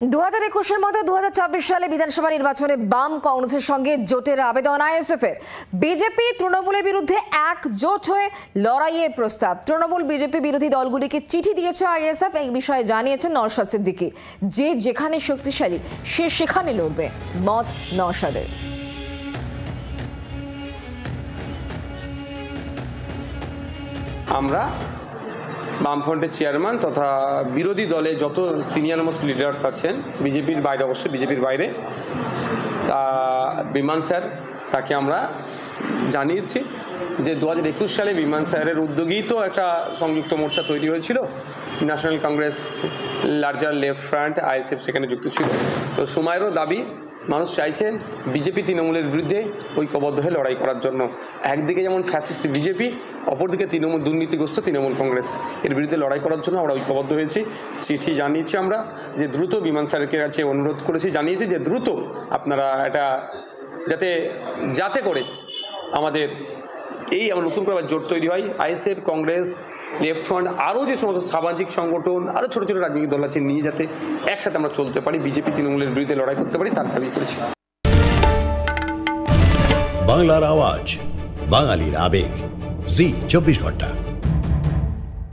2021-এর মতো 2024 সালে বিধানসভা নির্বাচনে বাম কংগ্রেসের সঙ্গে জোটের আবেদন আইএসএফের। বিজেপি তৃণমূলের বিরুদ্ধে একজোট হয়ে লড়াইয়ের প্রস্তাব। তৃণমূল বিজেপি বিরোধী দলগুলিকে চিঠি দিয়েছে আইএসএফ। এই বিষয়ে জানিয়েছেন নওশাদ সিদ্দিকী, যে যেখানে শক্তিশালী সে সেখানে লড়বে। মত নওশাদের। আমরা বামফ্রন্টের চেয়ারম্যান তথা বিরোধী দলে যত সিনিয়র মোস্ট লিডার্স আছেন, বিজেপির বাইরে, অবশ্যই বিজেপির বাইরে, তা বিমান স্যার, তাকে আমরা জানিয়েছি যে 2021 সালে বিমান স্যারের উদ্যোগেই তো একটা সংযুক্ত মোর্চা তৈরি হয়েছিল। National Congress, larger left front, ISF সেখানে যুক্ত ছিল। তো সময়েরও দাবি, মানুষ চাইছেন বিজেপি তৃণমূলের বিরুদ্ধে ঐক্যবদ্ধ হয়ে লড়াই করার জন্য। একদিকে যেমন ফ্যাসিস্ট বিজেপি, অপরদিকে তৃণমূল, দুর্নীতিগ্রস্ত তৃণমূল কংগ্রেস, এর বিরুদ্ধে লড়াই করার জন্য আমরা ঐক্যবদ্ধ হয়েছি। চিঠি জানিয়েছি আমরা যে দ্রুত, বিমান স্যারের কাছে অনুরোধ করেছি, জানিয়েছি যে দ্রুত আপনারা এটা যাতে করে আমাদের এই নতুন করে জোট তৈরি হয়। আইএসএফ, কংগ্রেস, লেফট ফ্রন্ট, আরও যে সমস্ত সামাজিক সংগঠন, আরও ছোটো ছোটো রাজনৈতিক দল আছে, নিয়ে যাতে একসাথে আমরা চলতে পারি, বিজেপি তৃণমূলের বিরুদ্ধে লড়াই করতে পারি, তার দাবি করেছি। বাংলার আওয়াজ, বাঙালির আবেগ, জি 24 ঘন্টা।